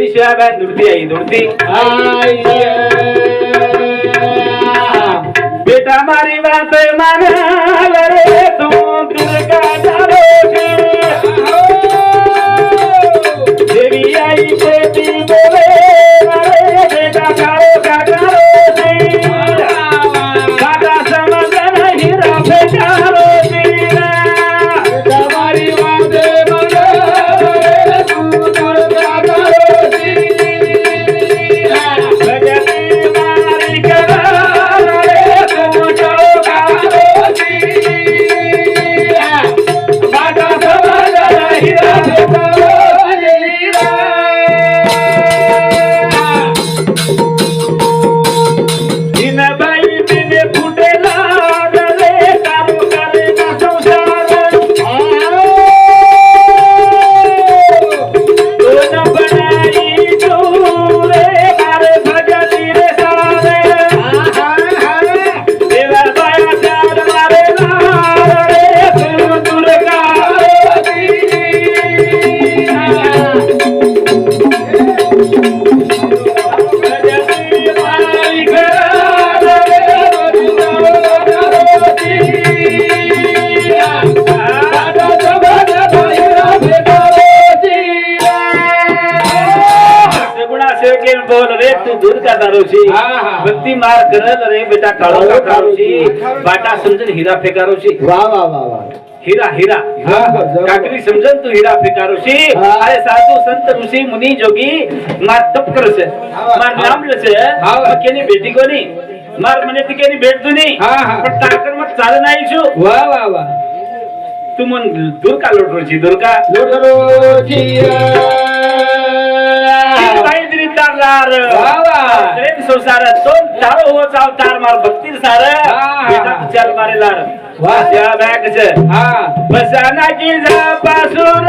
देवी शिवाय दुर्ती आई दुर्ती बेटा मारी बात मान रे तू दुर्गा जारोशी देवी आई बेटी बोले रे बेटा कारो कारोशी काटा समझन हीरा फेकारो भक्ती मार करल रे बेटा काळो काढोशी बाटा समजन हिरा फेकारोशी वा वा वा वा हीरा हीरा काकरी समजन तू हीरा फेकारोशी अरे साधू संत ऋषी मुनी जोगी मार तप करसे मार नाम लसे केनी बेटी कोनी मार मने तिकेनी भेट दुनी पण ताकर मत चाल नाही छु वा वा वा तू मन दुर्गा लोटरोची दुर्गा लोटरोची संसार तो तारो हो चाव तार मार भक्ती सार बेटा चल मारे लार वाह या बॅग छे बसाना की जा पासून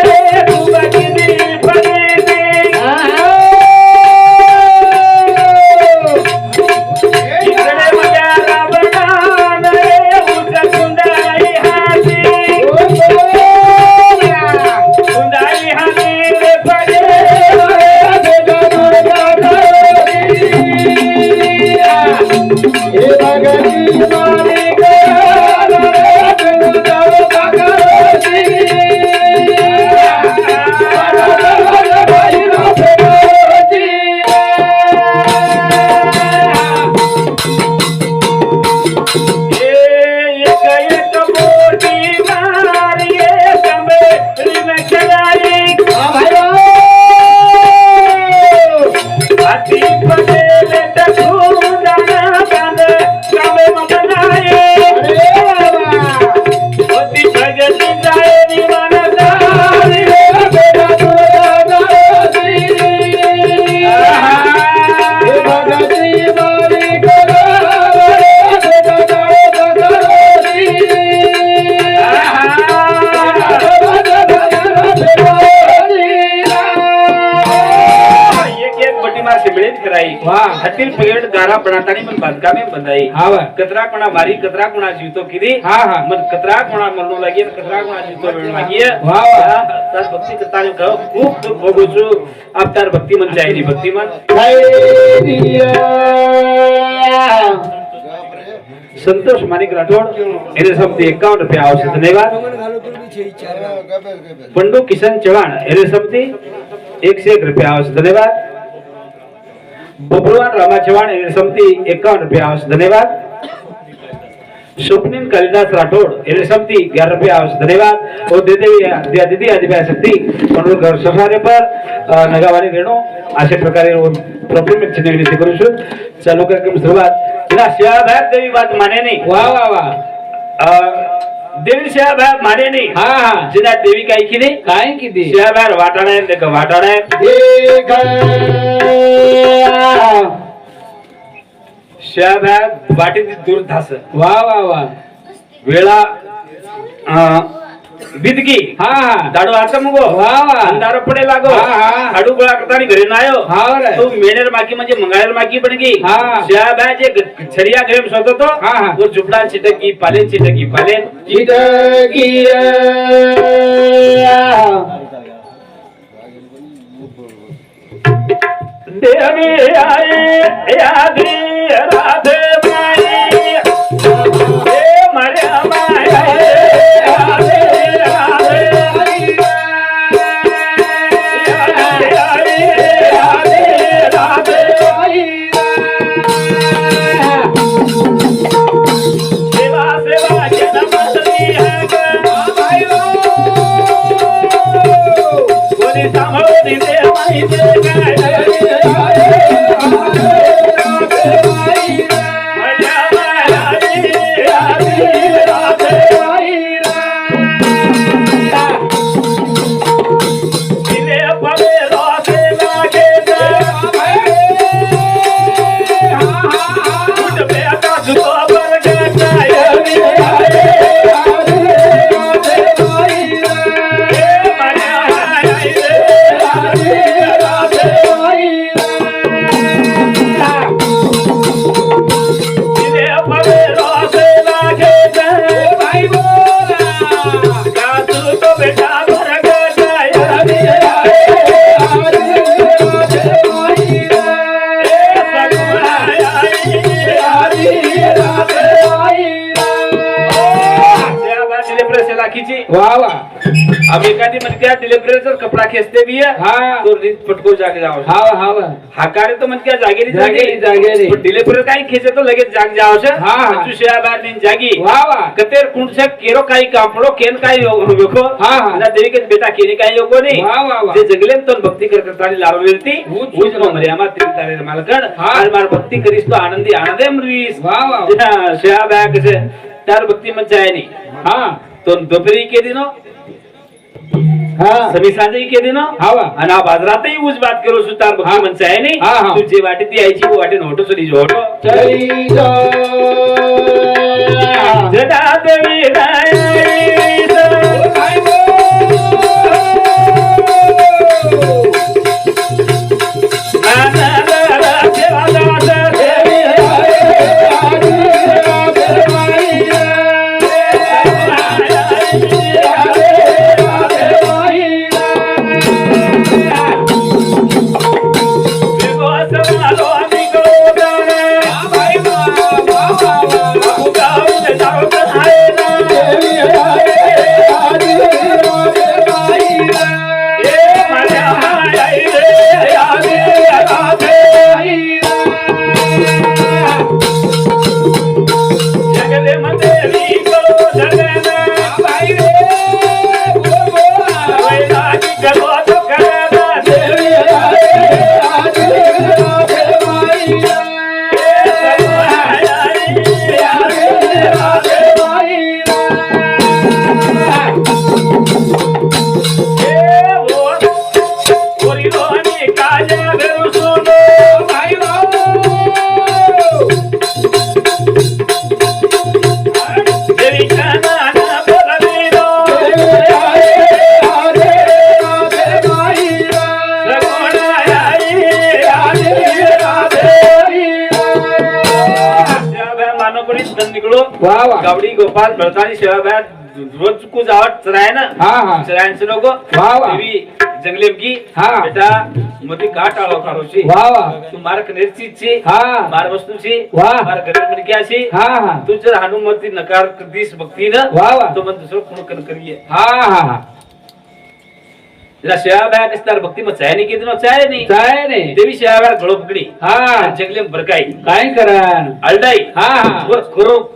रे तू बकिनी पगेनी इकडे मजा राबना रे उच कुंडाई हाती कुंडाई हाती रे पगे हतील पेड़ गारा बनातानी मन बांधका में बंधाई कतरा कोणा मारी कतरा कोणा जीवतो किदी मन कतरा कोणा मरनो लागी कतरा कोणा जीवतो वेळ लागी तार भक्ती करतानी कहो खूप दुख भोगुछु अब तार भक्ती मन जायनी भक्ती मन संतोष मानिक राठोड एने समती 51 रुपया आवश्यक धन्यवाद पंडू किशन चव्हाण एने समती 101 रुपया आवश्यक धन्यवाद बबलवान रामा चव्हाण एने समती 51 रुपया आवश्यक धन्यवाद स्वप्निल कालिदास राठोड एने समती 11 रुपया आवश्यक धन्यवाद और दीदी आदिव्या शक्ती म्हणून घर सफारे पर नगावानी रेणू अशा प्रकारे प्रॉब्लेम विनंती करू छु चालू कार्यक्रम सुरुवात ना शिवाभाई देवी बात माने नहीं वाह वाह वाह देवी शिवाभाई माने नहीं हाँ जिना देवी काय की काय की शिवाभाई वाटाणा है देख वाटाणा है शिवाभाई वाटी दूर धास वाह वाह वाह वेळा बिदगी दाडो आता मुगो अंधार पडे लागो हाडू गोळा करतानी घरी नायो तो मेणेर माकी म्हणजे मंगाळेर माकी बनगी शिवाभाई जे छरिया ग्रेम सोतो तो वो झुपडा चिटकी पालेन देवी आई आदि राधे माई हे मर्या माई आदि राधे सेवा सेवा के नमस्ती है कोणी सांभाळू दे माई दे वाह वाह अब एखादी म्हणते डिलिव्हरीचा कपडा खेचते बी हा तो पटको जागे जाव हा हा हा कार्य तो म्हणते जागेरी जागेरी डिलिव्हरी काही खेचे तो लगेच जाग जावश हा तू शेबार दिन जागी वाह वाह कतेर कुंडसे केरो काही कापडो केन काही बेको हा हा ना देवी के बेटा केने काही योगो नाही वाह वाह वाह जे जगले तो भक्ती करत आणि लावलेली उज मर्यामा त्रितारे मालकण आणि मार भक्ती करीस तो आनंदी आनंदे मरवीस वाह वाह शेबार कसे तार भक्ती मन जायनी हा तो दोपरी के दिनो हा समी सांजे के दिनो हावा आणि आ बाजारातही उज बात करो सुतार भक्ती मन जायनी हा हा तू जे वाटे ती आईची वो वाटे नोटो चली जोटो जय जगा देवी राय वाह वाह गावडी गोपाल बळसाणी शेवाबाद रोज चुकू जावट चराय ना हा हा चरायचे लोक वाह वाह देवी जंगले की हा बेटा मोती काट आलो कारोशी वाह वाह तू मार कनेरची ची हा मार वस्तूची वाह मार कनेर मडक्याची हा हा तू जर हनुमती नकार दिस भक्ती ना वाह वाह तो मन दुसरं कोण कन करिये हा हा हा जरा शेवाबाद इस्तार भक्ती मग चाय नाही की दिनो चाय नाही काय रे देवी शेवाबाद गळो पकडी हा जंगले बरकाई काय करन अलडाई हा हा वर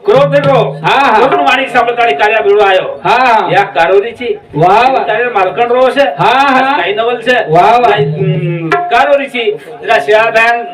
क्रोध रो हा हा करून वाणी सापडताळी कार्या बिळू आयो हा या कारोरीची वाह वाह कार्य मालकण रो છે हा हा काही नवल છે वाह वाह कारोरीची जरा शेवाबाद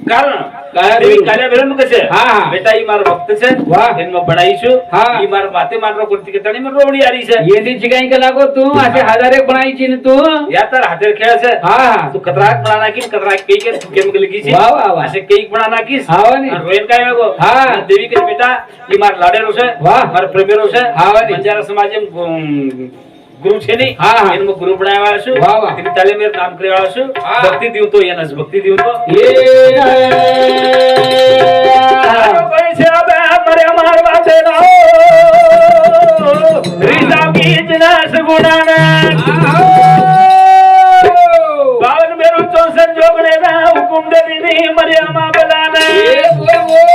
कारण देवी कार्य बिळू कसे हा हा बेटा ई मार भक्त છે वाह એનમાં બનાઈશું હા ઈ માર વાતે મારનો કરતી કે તણી મને રોવડી આરી છે येदीची काही का लागो तू असे हजारे बनायची ना तू या तर हातेर खेळ છે हा हा तू कतराक बना नाखीन कतराक केई के तू केम गलगी છે वाह वाह वाह असे केक बना नाखीस हाव नी रोयन काय वेगो हा देवी के बेटा ई मार लाडेरो છે वाह मार प्रेमेरो છે हाव नी बंजारा समाजे गुरु છે ની હા હા એનો ગુરુ બનાવ્યા છું વાહ વાહ તેની તાલે મેર નામ કરેવા છું હા. ભક્તિ દીવ તો એનસ ભક્તિ દીવ તો ये કોઈ છે બે મરે મારવા છે નો રીતા બીજ ના સગુણાના બાવન મેરું 64 જોગણે कुंडलिनी मर्यामा बलाना बोल बोल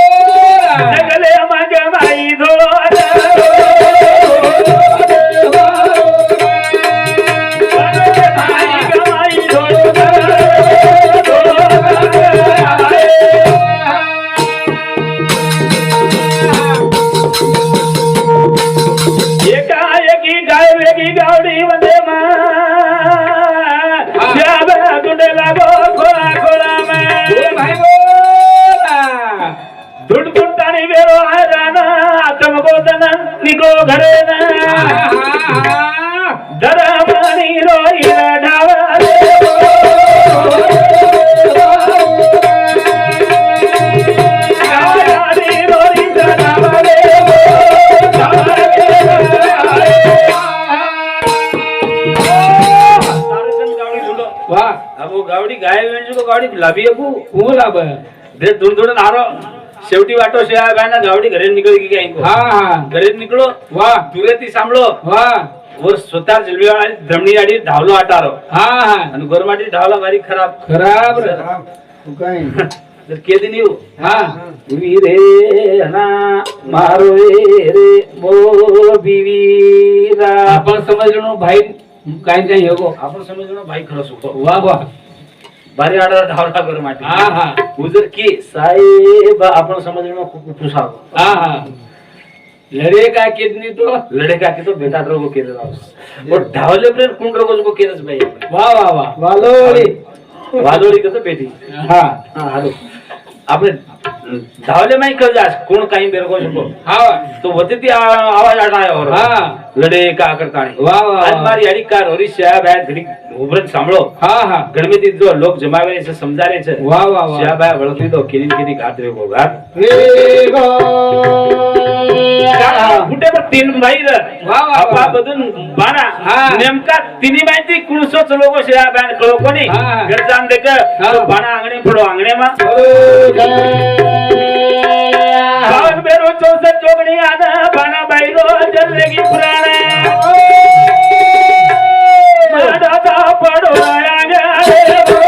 जगले मग माई धोळो एकाएकी गाय वेगी गावडी मध्ये गुंडे लागो खोळा खोळा भाई बोल धुडधुडतानी वेरो हैरान आतम गोदन निघो घरे दरमणी रोईला ढावले गावडी गाय वेणजो गावडी लाभी अबू હું લાભ दे दूर दूर नारो शेवटी वाटो शेया गायना गावडी घरे निकळी की काय હા હા घरे निकळो વાહ दुरेती सांभळो વાહ वर स्वतः जलवेवाळी धमणी आडी धावलो आटारो હા हा आणि गोरमाटी धावला भारी खराब ખરાબ રે તું કઈ तर केदी नीव હા उवी रे ना मारो रे मो बीवीरा आपण समजलो भाई काय काय हेगो आपण समजलो भाई खरं सुको वाह वाह भारी आडा धावला गोरमाटी हा हा उजर की साहेब आपण समजलो खूप पुसाव हा हा लढे का किडनी तो लड़े का की तो बेटा रोगो केले राव और धावले प्रेम कोण रोगो को केलस भाई वाह वाह वाह વાલોડી वादोळी कसं पेटी હા हा हालो આપણે धावले में कर जास कोण काही बेर को શકો हा तो होते ती आवाज आटायो और हा लड़े का करताणी वाह वाह आज मारी अडी कार होरी साहेब है घडी उभरत सांभळो हा हा गणपती जो लोक जमावे છે સમજારે છે वाह वाह वाह સાહેબ આ વળતી તો કેની ઘાત રેગો ઘાત વેગો फुटे पर तीन भाई रे वाह वाह आपा बदून बाना हा. नेमका तिन्ही माहिती कुणसोच लोक शे बॅन कळो कोणी हा. घर जाण देक हा. बाना अंगणे पडो अंगणे मा बावन बेरो 64 जोगणी आना बाना बाईरो जल्लेगी पुराण दादा पडो आया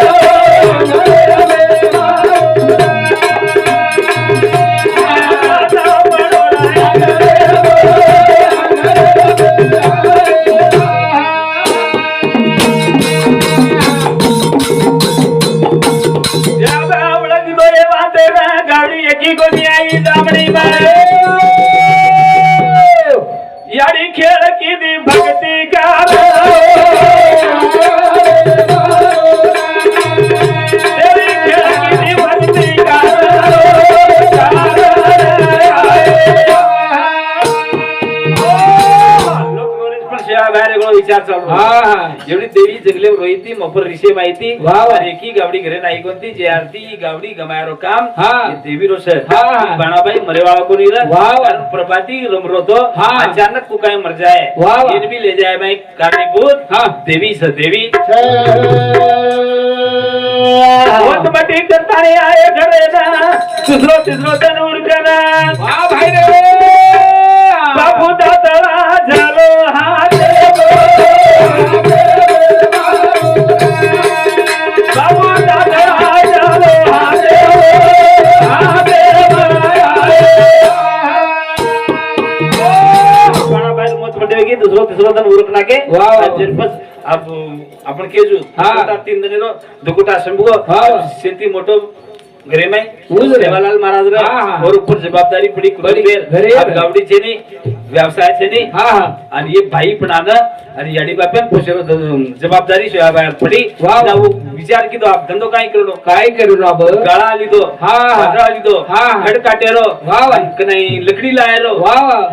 याडी खेळ किती भक्ती कार खेळ किती भक्ती विचार चालू हा हा एवढी देवी जगले रोहिती मफर रिशे माहिती वाह, वाह. आणि एकी गावडी घरे नाही कोणती जे आरती गावडी गमायरो काम हा. हे देवी रोष हा, हा. बाणाबाई मरेवाळा कोणी रे वाह, वाह. कारण प्रभाती रमरोतो हा. अचानक को काय मर जाए वाह, वाह. ये भी ले जाए भाई कारणीभूत हा. देवी स देवी છે बहुत बड़ी करताने आए घरे ना दुसरो तिसरो तन उरकना वाह भाई रे बापू दादा झालो हात बाबू दादा झालो हात मत पडेगी दुसरो तिसरो तन उरकना के वाह, वाह. बस अब आपण केजू हा. दुकुटा 3 दिनेरो दुकुटा संभो हा. शेती मोटो घरे में उज रे. सेवालाल महाराज रे हा, हा. और ऊपर जबाबदारी पड़ी बड़ी कुटुंबेर घरे अब गावडी छे नी व्यवसाय छे नी हा हा आणि हे भाई पण आना आणि याडी बापेन पोषेरो जबाबदारी सेवा पड़ी वाह. ना वो विचार की तो आप धंधो काय करो काय करू ना ब गाळा आली दो हा, हा. पादरा आली दो हा, हा. खड काटेरो वाह, वाह. कनाई लकड़ी लायरो वाह वाह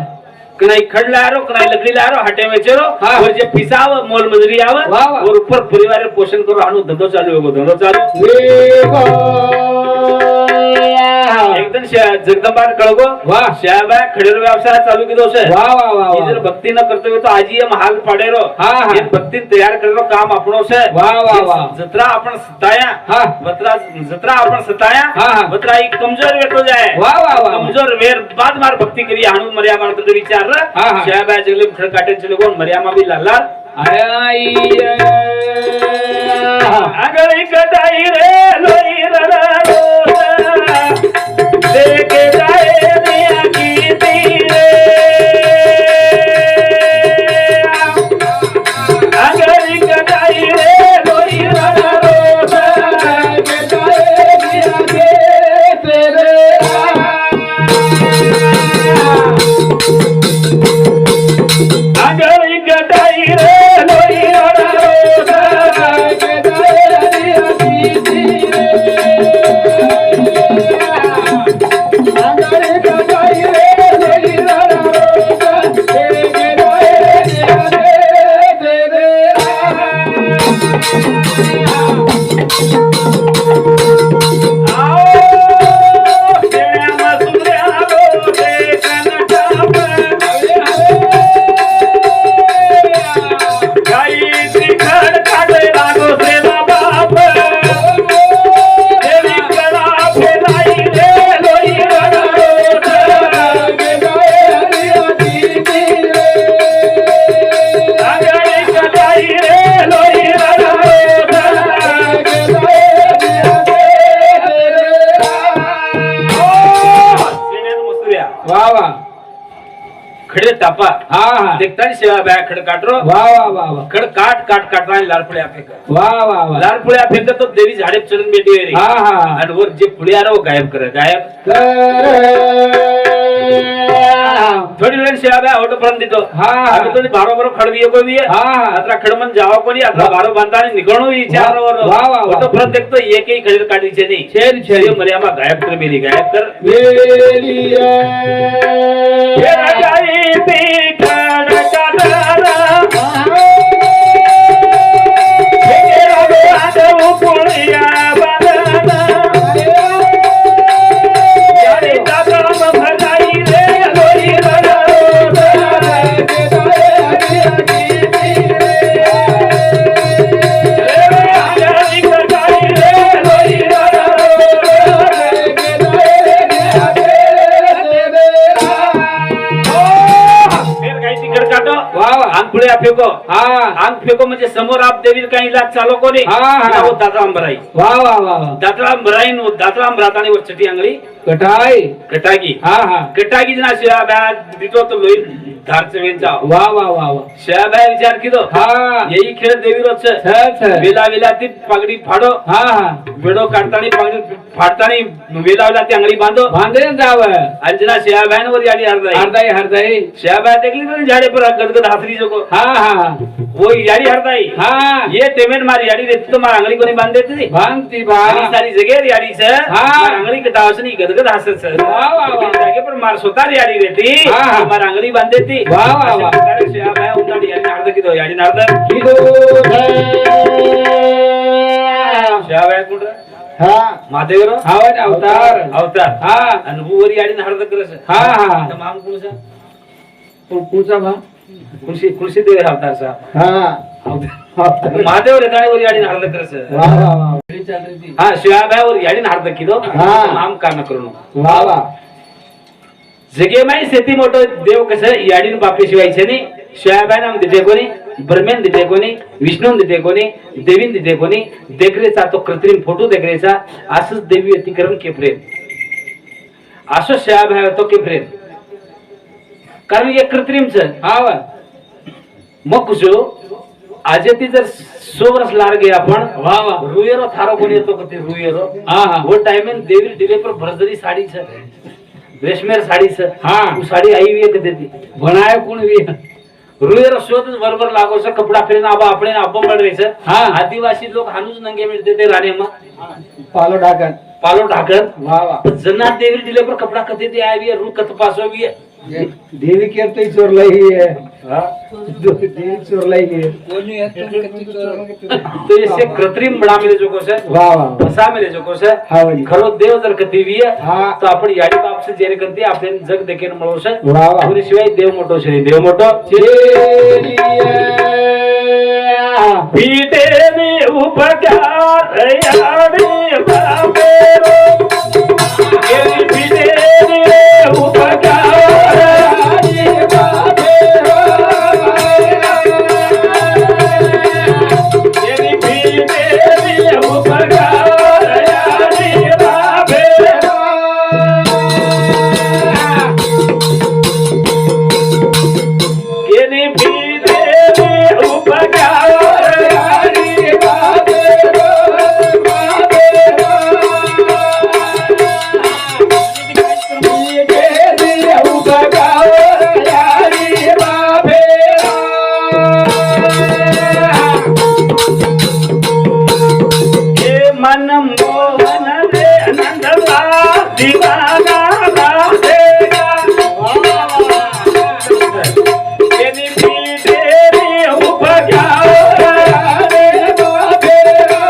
कनाई खड लायरो कनाई लकड़ी लायरो हटे में चेरो हाँ. और जे पिसाव मोल मजूरी आवे वाह, वाह. और ऊपर परिवार पोषण करो हानु धंधो चालू होगो धंधो चालू વેગો एकदम जगदंबा कळगो वाह. श्याबा खडेरो व्यवसाय चालू किदो से वाह वाह वाह ये जर वाह भक्ती न करते हुए तो आज ये महाल पडेरो हाँ, हाँ. ये भक्ती तैयार करेलो काम आपणो से वाह, वाह, वाह. जत्रा आपण सताया हाँ. जत्रा आपण सताया हाँ, हाँ. जत्रा एक कमजोर वेटो जाए वाह, वाह, वाह. कमजोर वेर बाद मार भक्ती करी हाणू मर्या मार तो विचार रे हाँ, हाँ. श्याबा जगले खड काटे चले कोण मर्यामा भी लालार आई आगळी कटाई रे लोई रे वा वा खडे तापा हा हा देखतानी सेवा बॅ खड काटरो वा वा वा वा खड काट काट काटरानी लाल पुळ्या फेक वा वा वा लाल पुळ्या फेक तो देवी झाडे चढून बेटी रे हा हा आणि वर जे पुळ्या रो गायब कर गायब थोडी वेळ सेवा बॅ ऑटो पर्यंत देतो हा आम्ही तो भारो भारो खड दियो कोणी हा आता खडमन जावा कोणी आता भारो बांधाने निघणो विचार वर वा वा वा ऑटो पर्यंत देखतो एकही खड काढीचे नाही छेद छेद मर्यामा गायब कर मेली गायब कर वेलिया हे राजाई ती खड काढरा हे राजाऊ पुळ्या बांधना यारी दादा भलाई रे लोई पुढे फेको हा अंग फेको म्हणजे समोर आप देवी काही इलाज चालो कोणी हा, हा. वो दादा अंबराई वा वा वा वा दादा अंबराई नो दादा अंबरातानी वर चटी अंगली कटाई कटागी हा हा कटागी जना शिया बॅ दितो तो लोई धारचे वेंचा वा वा वा वा शिया बॅ विचार किदो हा येई खेळ देवी रोच छे छे वेला वेला ती पगडी फाडो हा हा वेडो काढतानी पगडी फाडतानी वेला वेला ती अंगली बांधो बांधे जाव अंजना शिया बॅन वर याडी हरदाई हरदाई हरदाई शिया बॅ देखली तो झाडे पर गदगद हासरी जको हा हा वो याडी हरदाई हा ये पेमेंट मारी याडी देत तो मार अंगली कोणी बांध देते ती बांधती बा आणि सारी जगेर याडी से हा. मार अंगली कटावसनी गदगद हासत से वा वा वा. जागे पर मार सोतार याडी देती हा, हा. मार अंगली बांध देती वा वा वा. शिया बॅ उताडी याडी नारद किदो याडी नारद किदो शिया बॅ कुठ हा महादेवरो आवाज अवतार अवतार हा आणि वो वर याडी नारद करस हा हा तर माम कुणसा पुढचा बा कुणशी देव अवतार सा हा महादेव रेताळे वर याडी नारद करस वा वा वा हा शिया बॅ वर याडी नारद किदो हा. माम का न करू वा वा जगे माई सेती मोठो देव कसं याडीन बापे शिवायचे नाही शिवाबाई दिते कोणी ब्रह्मेन दिते कोणी विष्णून दिते कोणी देवीन दिते कोणी देखरेचा तो कृत्रिम फोटो देखरेचा असंच देवी अतिक्रम के प्रेम असं शिवाबाई होतो के प्रेम कारण हे कृत्रिमच हा वा मग कुशो आज ती जर 100 वर्ष लार गए आपण वा वा रुयेरो थारो कोणी येतो का ते रुयेरो हा हा वो टाइम देवी डिले पर भरजरी साडी छ रेशमेर साडी छ हा. उ साडी आई वे देती बनाय कोण वी रुयर शोध बरोबर लागो छ कपडा फेरन आबा આપણે આબો મળે છે હા. આદિવાસી લોક હાનુજ નંગે मिळते ते राणेमा पालो ढाकन पालो ढाकर वा वा जन्नात देवी दिले पर कपडा कते ते आवी रू कत पासोवी देवी करते चोर लई है देवी चोर लई है तो इससे कृत्रिम बड़ा मिले जो कोसे वा वा फसा मिले जो कोसे हा वली खरो देव जर कती वी हा तो आपण याडी बाप से जेरे करते आपण जग देखेन મળો છે वा वा पुरी शिवाय देव मोठो છે देव मोठो पीटे ने उपकार याडी बापेरो गेली पीटे ने उपकार याडी बापेरो गेली पीटे ने उपकार याडी बापेरो गेली पीटे ने उपकार याडी बापेरो मन मोहन रे आनंद दीवाना देगा केनी पीटे रे उपकार रे बाबेरो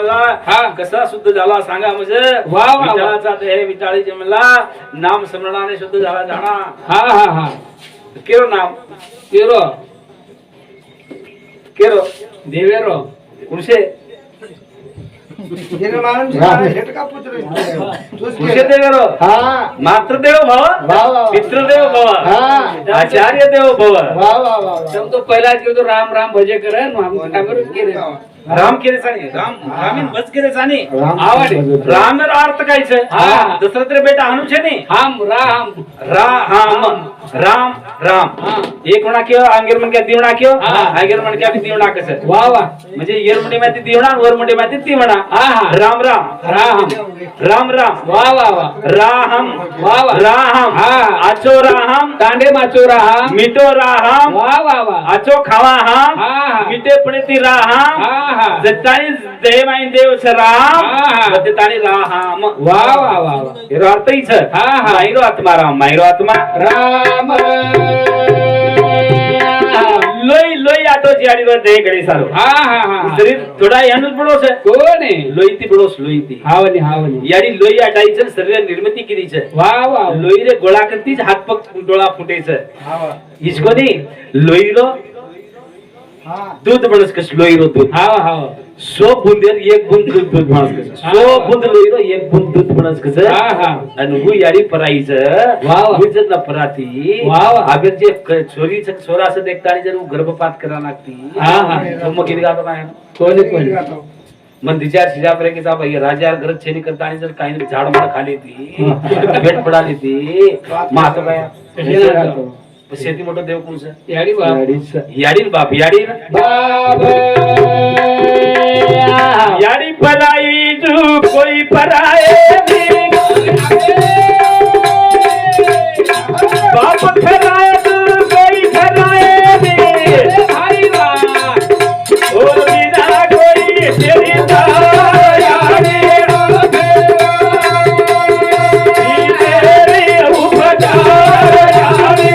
मला कसा शुद्ध झाला सांगा म्हणजे वा, वा. विठ्ठलाचा देह विटाळी जमला नाम स्मरणाने शुद्ध झाला जाणा हा हा हा केरो नाम तेरो केरो देवेरो कुणसे गेलं माणूस झटका पुत्र कुणसे देवेरो हा मातृदेव भव वा, वा. पितृदेव भव हा. आचार्य देव भव वा वा वा तब तो पहिला की तो राम राम भजे करन हम काबर केरे राम केले साने राम रामीन बस केले साने आवडे. राम रो अर्थ काय छे हा. दशरथ रे बेटा हनु छे ने हम राम राम राम राम हा. एक म्हणा किंवा अंगेर म्हण काय दिवणा किंवा हा. अंगेर म्हण काय दिवणा कसं वा वा म्हणजे येर मुंडे माती दिवणा वर मुंडे माती ती म्हणा हा, हा. राम राम राम राम राम वा वा वा राम वा, वा. राम हा. आचो राम कांडे माचो राम मिठो राम वा वा वा आचो खावा हम हा, हा. मिठे पडे ती राम हा हा जतानी देह माइन देव छ राम हा, हा. जतानी राम वा वा वा वा हेरो अर्थ ही छ हा, हा. मायरो आत्मा राम मायरो आत्मा राम लोई लोई आटो जियाडी वर देह गडी सारो हा हा हा शरीर थोडा यानुच बडो छ कोण आहे लोई ती बडोस लोई ती हावनी हावनी याडी लोई आटाई छ शरीर निर्मिती केली छ वा वा लोई रे गोळा करतीच हात पग डोळा फुटे छ हा इसको नी लोई रो हा दूध बनस कस लोई रो दूध हाव हाव 100 बूंदेर एक बूंद दूध दूध बनस कस 100 बूंद लोई रो एक बूंद दूध बनस कस हा हा आणि वो याडी पराईच वा, वा. गुजत ना पराती वा, वा. अगर जे छोरी छोरा से देखता जर वो गर्भपात करा लागती हा, हा. तो मग किती गातो काय कोण आहे, कोण आहे? मन तिच्या शिजापरे की साबा ये राजा घर छेनी करता आणि जर काही झाड मार खाली ती भेट पडाली ती मात काय कशाला जातो? शेती मोठं देव कोणचं याडी वा याडी बाप याडी बाबा याडी पराई जू कोई पराए बाप खराए तू कोई खराए भाई वा और बिना कोई तेरी याडी तेरी उपकार याडी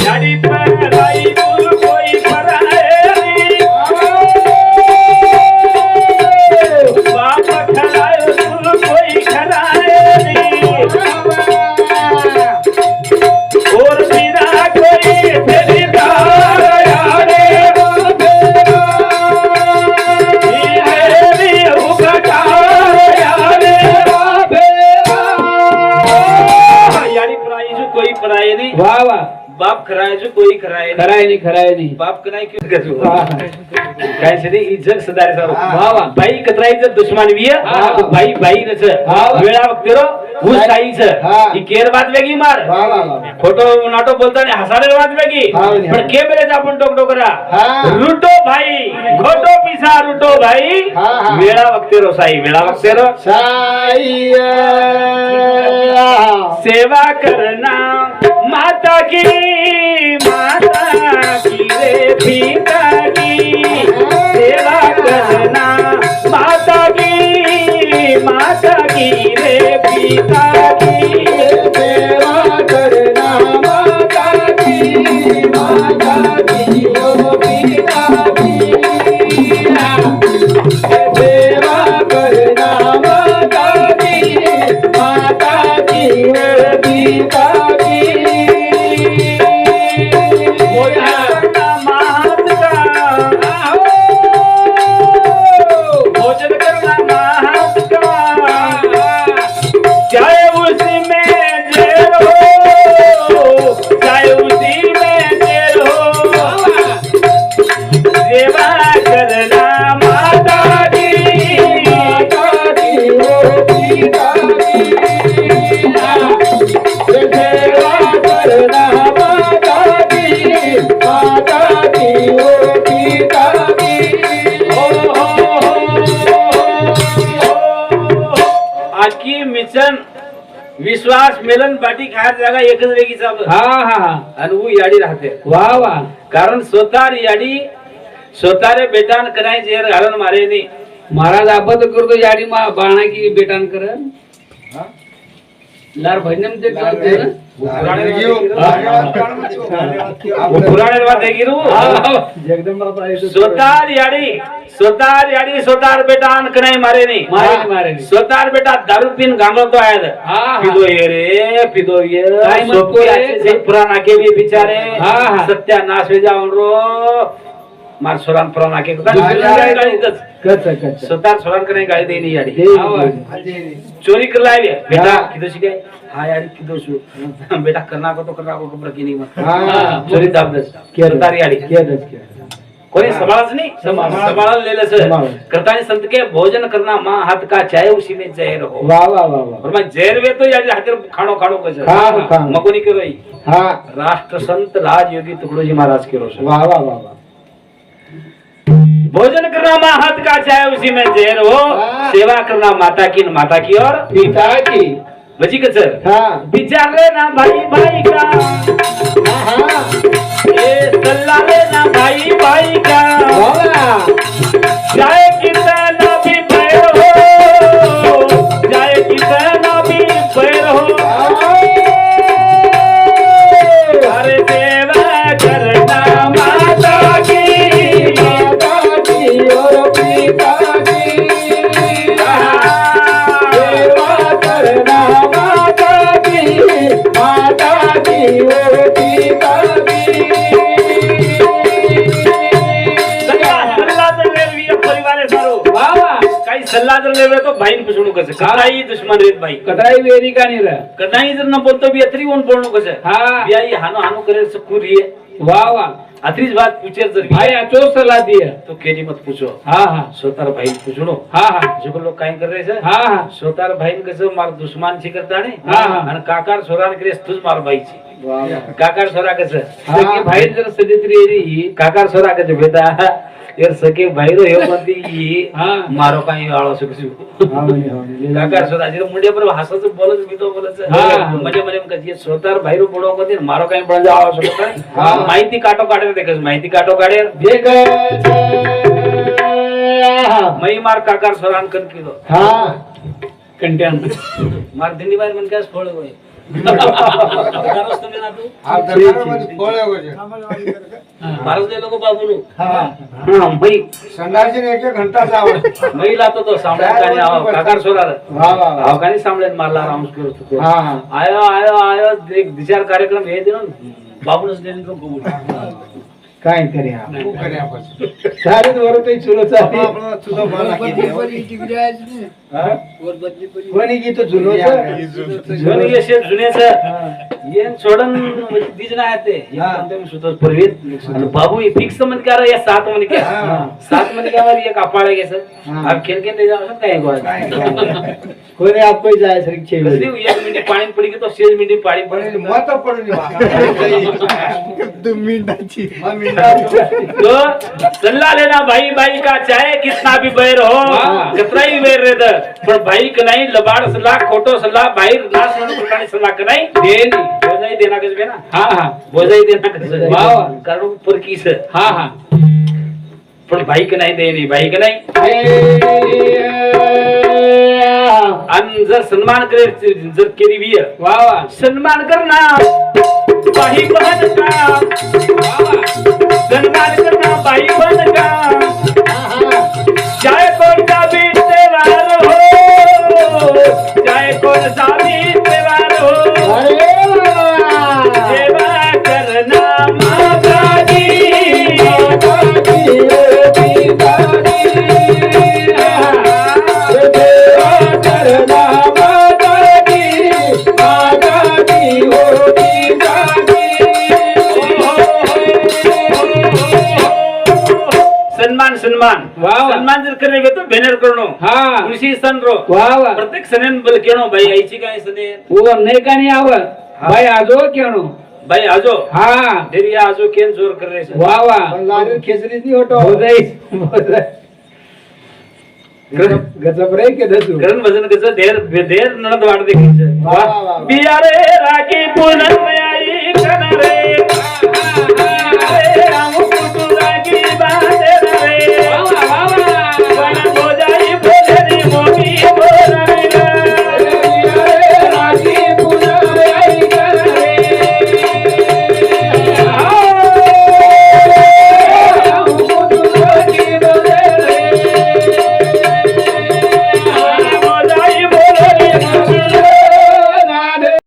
याडी पराई तू कोई पराए बाप खराए तू कोई खराए और बिना कोई तेरी याडी तेरी उपकार याडी याडी पराई जो कोई पराए नहीं वा वा बाप खराय जो कोई खराय नहीं खराय नाही खराय नाही बाप कनाय क्यों करू हा. काय सदी इज्जत सदारे सारो वा वा भाई कतरा इज्जत दुश्मन भी है हा. तो भाई भाई नच हा. वेळा वक्तेरो वो साई छ हा. ही केर बात वेगी मार वा वा वा फोटो नाटो बोलता ने हसाडे बात वेगी हा, हा. पण कॅमेरे आपण टोक टोकरा हा. लुटो भाई खोटो पिसा लुटो भाई हा, हा. वेळा वक्तेरो साई वेळा वक्तेरो साई सेवा करना माता की रे पिता की सेवा करना माता की रे पिता की सेवा करना माता की ओ पिता की सेवा करना माता की ओ पिता की भोजन करना महत का चाहे उसी में जेर हो चाहे उसी में जेर हो सेवा करना माता की ओ पिता की सेवा करना माता की ओ पिता की आजकी मिशन विश्वास मिलन बाटी खायला जागा एकच वेगळी चालू हा हा हा आणि वो याडी राहते वा वा कारण स्वतः याडी स्वतः रे बेटान कराय जेर घालून मारे नी महाराज आपण करतो याडी मा बाणा की बेटान कर लार भजन ते करते ना पुराणे વાત થઈ ગયું जगदंबा पाहिजे स्वतः याडी स्वतः बेटा अन कनाई मारे नहीं मारे स्वतः बेटा दारू पीन गांगलो तो आया था पिदो ये रे पिदो ये सबको ऐसे पुराना के भी बेचारे सत्यानाश हो जाओ रो मार सोरान पुराना के स्वतः सोरान कने गाली देनी याडी चोरी कर लावे बेटा किदो शिकाय हा याडी किदो सु बेटा करना को तो करना को खबर की नहीं मत चोरी दाब दस स्वतः याडी कोणी संभाळच नाही संभाळायला लेलं सर करतानी संत के भोजन करना मां हाथ का चाय उसी में जहर हो वाह वाह वाह वाह और मैं जहर वे तो यार हाथ खाणो खाणो कसं मकोनी के रोई हाँ राष्ट्र संत राज योगी तुकडोजी महाराज के रोश वाह वाह वाह वाह भोजन करना मां हाथ का चाय उसी में जहर हो सेवा करना माता की और पिता की बची कसं हाँ विचार लेना भाई भाई का हाँ ये सल्ला लेना भाई भाई का वाह जाए कितना भी पैर हो जाए कितना भी पैर हो हर सेवा करना माता की और पिता की सेवा करना माता की और पिता की सल्ला जर लेवी परिवार सारो वाह वाह काही सल्ला जर लेवे तो भाईन पुसणू कसं काही दुश्मन रेत भाई कतराई वेरी का नहीं रहा कदाई जर न बोलतो बी अत्री ओन बोलणं कसं हाँ बियाई हानो हानो करे सकुरी वाह वाह अत्रीच बात पूछे जर भाई अचो सलाह दिया तो केजी मत पूछो हाँ हाँ स्वतः भाई पूछणो हाँ हाँ जो लोग काय कर रहे हैं हाँ हाँ स्वतः भाई कसं मार दुश्मन ची करता ने हाँ, हाँ. आणि काकार सोरान करे तुझ मार भाईची वाह वाह काकार सोरा कसं हाँ. सखे भाई जर सदित्री येरी काकार सोरा कसं बेटा यार सखे भाई रो हे म्हणती हाँ. मारो काही आळो सकसू हाँ म्हणे, हाँ म्हणे. काकार सोरा जे मुंडे पर हसच बोलत मी तो बोलत हाँ. म्हणजे म्हणजे कधी स्वतः भाई रो बोडो मध्ये मारो काही पण आळो सकत हाँ. माहिती काटो काढे ते कसं माहिती काटो काढे देख मै मार काकार सोरान कन किलो हाँ कंट्यान मार दिंडी बाहेर म्हण काय फळ होय महाराज दे लोक बाबूनु हाँ मै संडासी ने 1 घंटा जावं मै लातो तो सामने कानी आव काकार सोरार वाह वाह आव कानी सामने मारला राऊंड करतो हाँ हाँ आयो आयो आयो एक विचार कार्यक्रम हे दिनो बाबूनच देन तो कबूल काय करे सारे वर ते चुलो चालली कोणी की तो जुनो जुने यशे जुनेच येन सोडन बीज ना येते एकदम सुतो पूर्वीत आणि बाबू हे फिक्स मन करा या 7 मन के 7 मन के वर एक अपाळे गेस अब खेल के ले जाओ काय गोय कोणी आपको जाय सर छे कसली 1 मिनिट पाणी पडी की तो 6 मिनिट पाणी पडी मत पडून 2 मिनिटाची तो सल्ला लेना भाई भाई का चाहे कितना भी बैर हो कितना ही बैर रहता पर भाई कनाई लबाड़ सल्ला खोटो सल्ला भाई नाश होने प्रकार सल्ला कनाई देनी बोझाई देना कसबे ना हाँ हाँ बोझाई देना कसबे वाह कारण पर किस हाँ हाँ पण भाई कनाई देनी भाई कनाई अन जर सन्मान करे जर केली भी वाह वाह सन्मान करना भाई बहन का सन्मान करना भाई बहन का चाहे कौन सा भी त्योहार हो चाहे कौन सा भी त्योहार हो सेवा करना माता की सन्मान सन्मान वाह. सन्मान जर करे तो बेनर करणो हाँ कृषी सन रो वाह वाह प्रत्येक सनेन बल केणो भाई आईची काय सनेन वो नहीं का नहीं आवा भाई आजो क्यों भाई आजो हाँ देरी आजो केन जोर कर रहे वाह वाह खेसरी नहीं होटो हो जाई गजब रे के दसू करण भजन कसं देर देर नणद वाट देखील वाह वाह वाह बियारे राखी पुनम आई कन रे